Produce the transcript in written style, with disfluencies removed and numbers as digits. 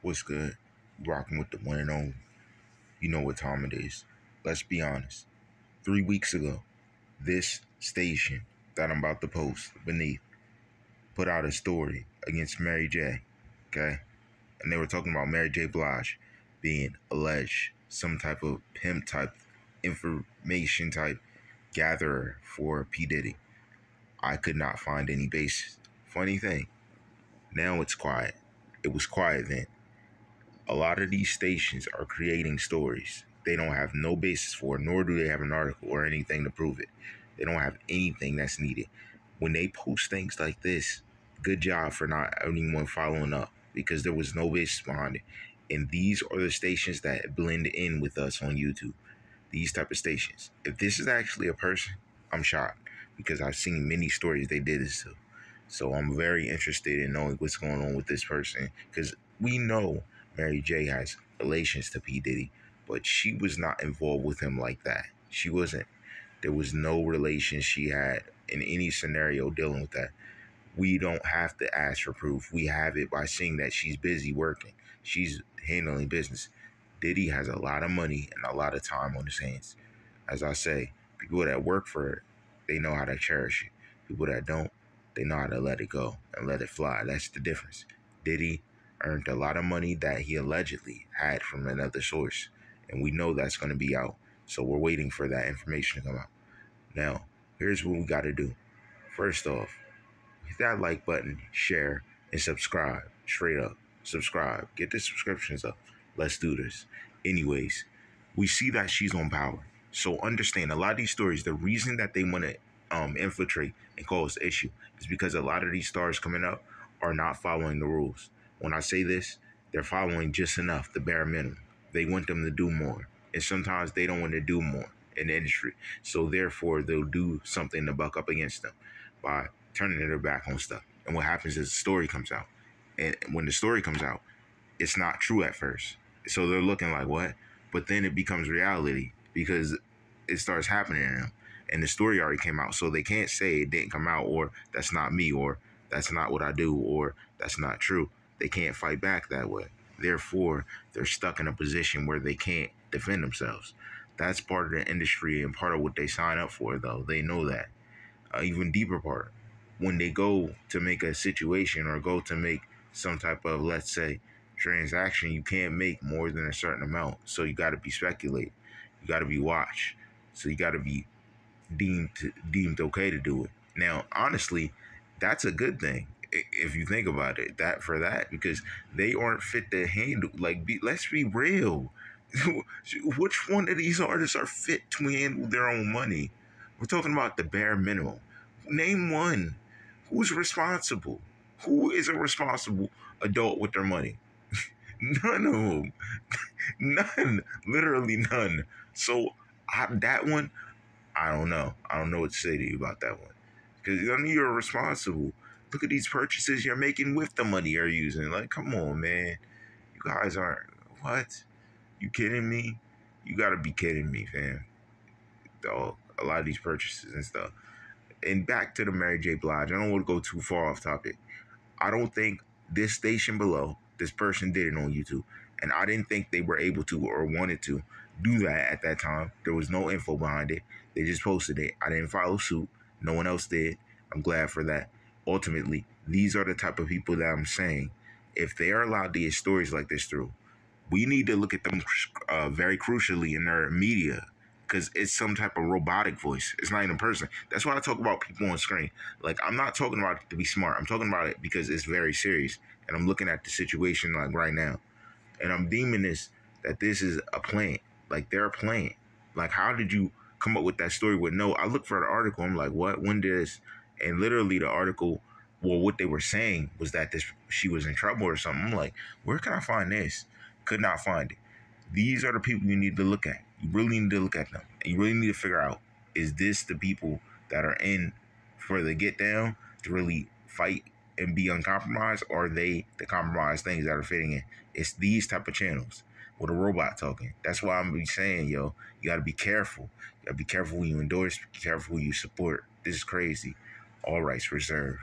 What's good? Rocking with the one and only. You know what time it is. Let's be honest. 3 weeks ago, this station that I'm about to post beneath put out a story against Mary J. Okay? And they were talking about Mary J Blige being alleged some type of pimp type information type gatherer for P. Diddy. I could not find any basis. Funny thing, now it's quiet. It was quiet then. A lot of these stations are creating stories they don't have no basis for, nor do they have an article or anything to prove it. They don't have anything that's needed. When they post things like this, good job for not anyone following up, because there was no basis behind it. And these are the stations that blend in with us on YouTube. These type of stations. If this is actually a person, I'm shocked, because I've seen many stories they did this to. So I'm very interested in knowing what's going on with this person, because we know Mary J has relations to P. Diddy, but she was not involved with him like that. She wasn't. There was no relation she had in any scenario dealing with that. We don't have to ask for proof. We have it by seeing that she's busy working. She's handling business. Diddy has a lot of money and a lot of time on his hands. As I say, people that work for it, they know how to cherish it. People that don't, they know how to let it go and let it fly. That's the difference. Diddy earned a lot of money that he allegedly had from another source, and we know that's going to be out. So we're waiting for that information to come out. Now, here's what we got to do. First off, hit that like button, share, and subscribe. Straight up, subscribe. Get the subscriptions up. Let's do this. Anyways, we see that she's on power. So understand, a lot of these stories, the reason that they want to infiltrate and cause issue is because a lot of these stars coming up are not following the rules. When I say this, they're following just enough, the bare minimum. They want them to do more. And sometimes they don't want to do more in the industry. So therefore, they'll do something to buck up against them by turning their back on stuff. And what happens is the story comes out. And when the story comes out, it's not true at first. So they're looking like, what? But then it becomes reality because it starts happening to them. And the story already came out. So they can't say it didn't come out, or that's not me, or that's not what I do, or that's not true. They can't fight back that way. Therefore, they're stuck in a position where they can't defend themselves. That's part of the industry and part of what they sign up for, though. They know that. Even deeper part, when they go to make a situation or go to make some type of, let's say, transaction, you can't make more than a certain amount. So you got to be speculating. You got to be watched. So you got to be deemed okay to do it. Now, honestly, that's a good thing if you think about it. Because they aren't fit to handle. Let's be real. Which one of these artists are fit to handle their own money? We're talking about the bare minimum. Name one. Who's responsible? Who is a responsible adult with their money? None of them. None. Literally none. So that one, I don't know. I don't know what to say to you about that one. Because you're responsible. Look at these purchases you're making with the money you're using. Like, come on, man. You guys aren't... What? You kidding me? You gotta be kidding me, fam. Dog, a lot of these purchases and stuff. And back to the Mary J. Blige. I don't want to go too far off topic. I don't think this station below, this person did it on YouTube. And I didn't think they were able to or wanted to do that at that time. There was no info behind it. They just posted it. I didn't follow suit. No one else did. I'm glad for that. Ultimately, these are the type of people that I'm saying, if they are allowed to get stories like this through, we need to look at them very crucially in their media, because it's some type of robotic voice. It's not even a person. That's why I talk about people on screen. Like, I'm not talking about it to be smart. I'm talking about it because it's very serious. And I'm looking at the situation like right now. And I'm deeming that this is a plant. Like, they're a plant. Like, how did you come up with that story with no? I looked for the article. I'm like, what? When did this? And literally the article, well, what they were saying was that she was in trouble or something. I'm like, where can I find this? Could not find it. These are the people you need to look at. You really need to look at them. And you really need to figure out, is this the people that are in for the get down to really fight and be uncompromised, or are they the compromised things that are fitting in? It's these type of channels with a robot talking. That's why I'm be saying, yo, you got to be careful. You got to be careful who you endorse. Be careful who you support. This is crazy. All rights reserved.